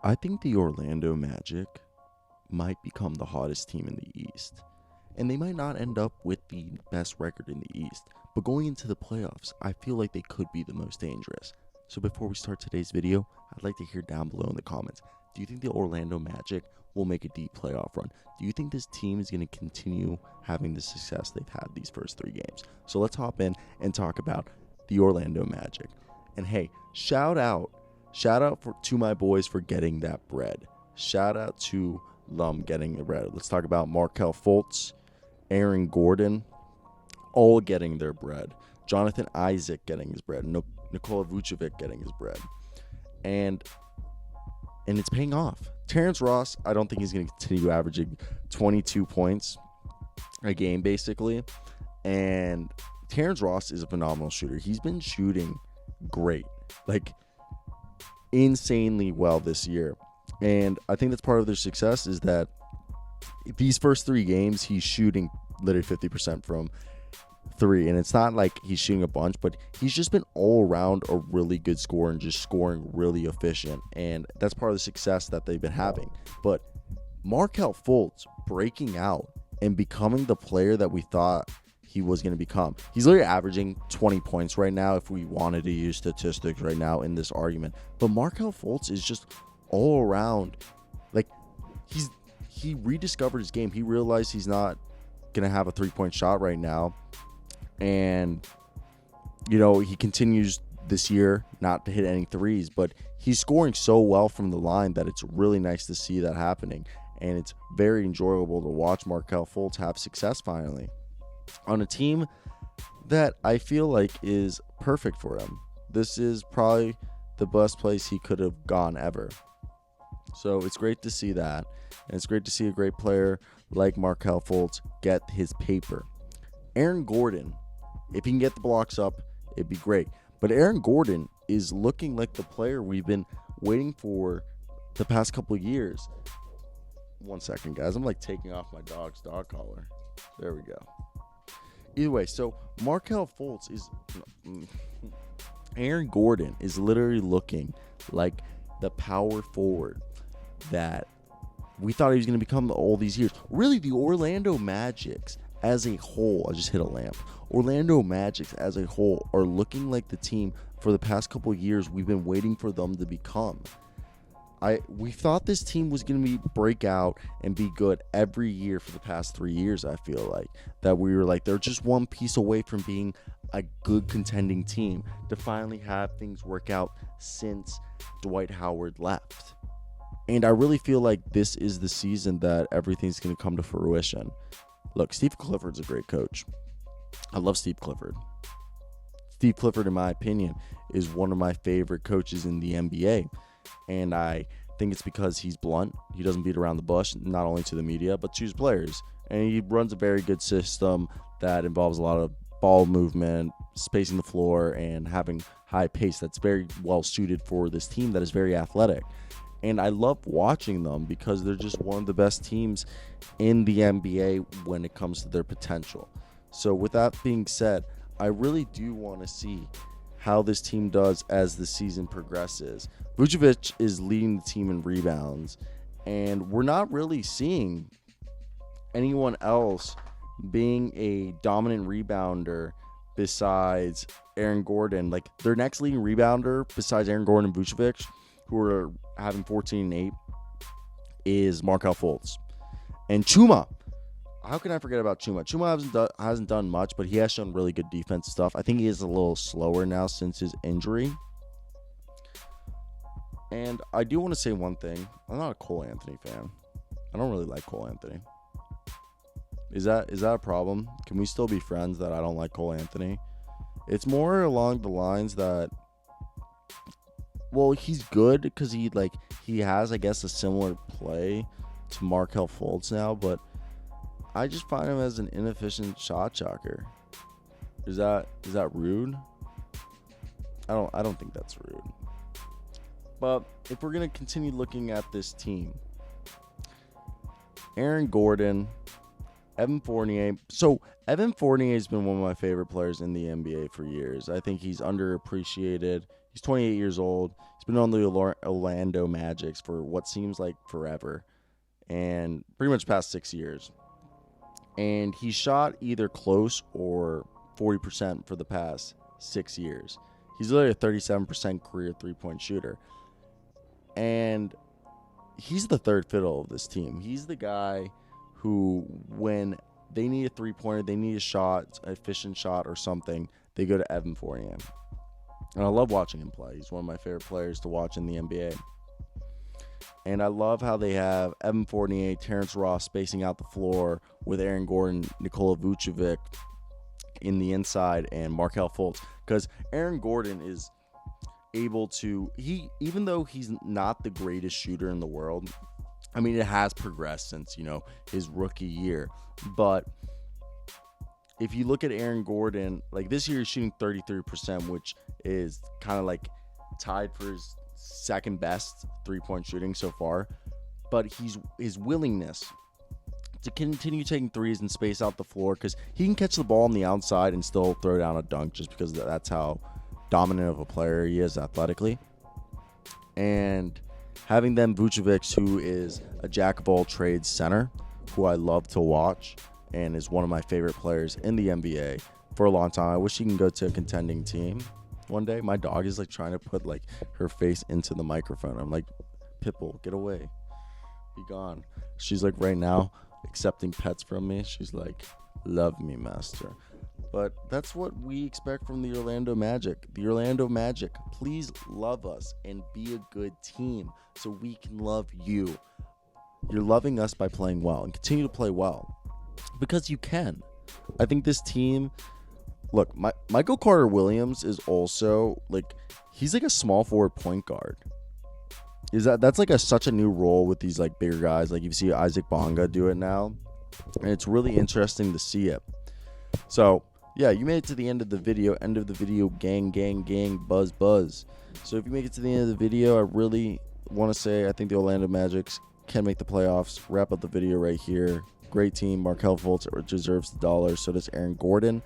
I think the Orlando Magic might become the hottest team in the East. And they might not end up with the best record in the East, but going into the playoffs, I feel like they could be the most dangerous. So before we start today's video, I'd like to hear down below in the comments, do you think the Orlando Magic will make a deep playoff run? Do you think this team is going to continue having the success they've had these first 3 games? So let's hop in and talk about the Orlando Magic. And hey, shout out to my boys for getting that bread. Shout out to Lum getting the bread. Let's talk about Markelle Fultz, Aaron Gordon, all getting their bread. Jonathan Isaac getting his bread. Nikola Vucevic getting his bread. And it's paying off. Terrence Ross, I don't think he's going to continue averaging 22 points a game, basically. And Terrence Ross is a phenomenal shooter. He's been shooting great, like insanely well this year. And I think that's part of their success is that these first 3 games, he's shooting literally 50% from 3. And it's not like he's shooting a bunch, but he's just been all around a really good scorer and just scoring really efficient. And that's part of the success that they've been having. But Markelle Fultz breaking out and becoming the player that we thought he was going to become. He's literally averaging 20 points right now if we wanted to use statistics right now in this argument. But Markelle Fultz is just all around, like he rediscovered his game. He realized he's not gonna have a 3-point shot right now, and he continues this year not to hit any threes, but he's scoring so well from the line that it's really nice to see that happening, and it's very enjoyable to watch Markelle Fultz have success finally on a team that I feel like is perfect for him. This is probably the best place he could have gone ever. So it's great to see that. And it's great to see a great player like Markelle Fultz get his paper. Aaron Gordon, if he can get the blocks up, it'd be great. But Aaron Gordon is looking like the player we've been waiting for the past couple of years. 1 second, guys. I'm like taking off my dog's dog collar. There we go. Either way, so Markelle Fultz is... Aaron Gordon is literally looking like the power forward that we thought he was going to become all these years. Really, the Orlando Magics as a whole, I just hit a lamp. Orlando Magics as a whole are looking like the team for the past couple of years we've been waiting for them to become. We thought this team was going to break out and be good every year for the past 3 years. I feel like that we were like, they're just one piece away from being a good contending team to finally have things work out since Dwight Howard left. And I really feel like this is the season that everything's going to come to fruition. Look, Steve Clifford's a great coach. I love Steve Clifford. Steve Clifford, in my opinion, is one of my favorite coaches in the NBA. And I think it's because he's blunt. He doesn't beat around the bush, not only to the media, but to his players. And he runs a very good system that involves a lot of ball movement, spacing the floor, and having high pace that's very well suited for this team that is very athletic. And I love watching them because they're just one of the best teams in the NBA when it comes to their potential. So with that being said, I really do want to see how this team does as the season progresses. Vucevic is leading the team in rebounds, and we're not really seeing anyone else being a dominant rebounder besides Aaron Gordon. Like, their next leading rebounder besides Aaron Gordon and Vucevic, who are having 14 and 8, is Markelle Fultz. And Chuma. How can I forget about Chuma? Chuma hasn't done much, but he has shown really good defensive stuff. I think he is a little slower now since his injury. And I do want to say one thing. I'm not a Cole Anthony fan. I don't really like Cole Anthony. Is that a problem? Can we still be friends that I don't like Cole Anthony? It's more along the lines that, well, he's good because he has, I guess, a similar play to Markelle Fultz now, but I just find him as an inefficient shot shocker. Is that rude? I don't think that's rude. But if we're gonna continue looking at this team, Aaron Gordon, Evan Fournier. So Evan Fournier has been one of my favorite players in the NBA for years. I think he's underappreciated. He's 28 years old. He's been on the Orlando Magic for what seems like forever, and pretty much past 6 years. And he shot either close or 40% for the past 6 years. He's literally a 37% career three-point shooter. And he's the third fiddle of this team. He's the guy who, when they need a three-pointer, they need a shot, an efficient shot or something, they go to Evan Fournier. And I love watching him play. He's one of my favorite players to watch in the NBA. And I love how they have Evan Fournier, Terrence Ross spacing out the floor with Aaron Gordon, Nikola Vucevic in the inside, and Markelle Fultz. Because Aaron Gordon is able to, even though he's not the greatest shooter in the world, I mean, it has progressed since, his rookie year. But if you look at Aaron Gordon, like this year he's shooting 33%, which is kind of like tied for his second best three-point shooting so far. But his willingness to continue taking threes and space out the floor, because he can catch the ball on the outside and still throw down a dunk just because that's how dominant of a player he is athletically. And having them Vucevic, who is a jack-of-all-trades center, who I love to watch and is one of my favorite players in the NBA for a long time. I wish he can go to a contending team one day. My dog is like trying to put like her face into the microphone. I'm like, Pitbull, get away. Be gone. She's like right now accepting pets from me. She's like, love me, master. But that's what we expect from the Orlando Magic. The Orlando Magic, please love us and be a good team so we can love you. You're loving us by playing well, and continue to play well because you can. I think this team, look, Michael Carter-Williams is also like, he's like a small forward point guard. That's like such a new role with these like bigger guys. Like you see Isaac Bonga do it now, and it's really interesting to see it. So yeah, you made it to the end of the video. End of the video, gang, gang, gang, buzz, buzz. So if you make it to the end of the video, I really want to say I think the Orlando Magic can make the playoffs. Wrap up the video right here. Great team. Markelle Fultz deserves the dollar. So does Aaron Gordon.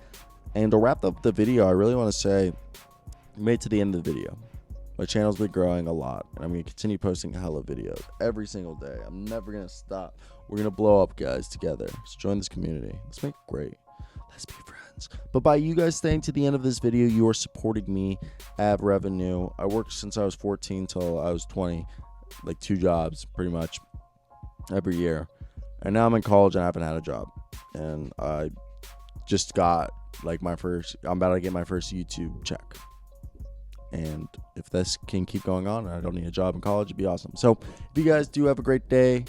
And to wrap up the video, I really want to say you made it to the end of the video. My channel's been growing a lot, and I'm going to continue posting hella videos every single day. I'm never going to stop. We're going to blow up, guys, together. So join this community. Let's make it great. Let's be friends. But by you guys staying to the end of this video, you are supporting me. I have revenue. I worked since I was 14 till I was 20. Like 2 jobs, pretty much, every year. And now I'm in college and I haven't had a job. And I just got like I'm about to get my first YouTube check. And if this can keep going on and I don't need a job in college, it'd be awesome. So if you guys do have a great day,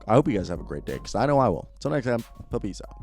I hope you guys have a great day, because I know I will. Until next time, peace out.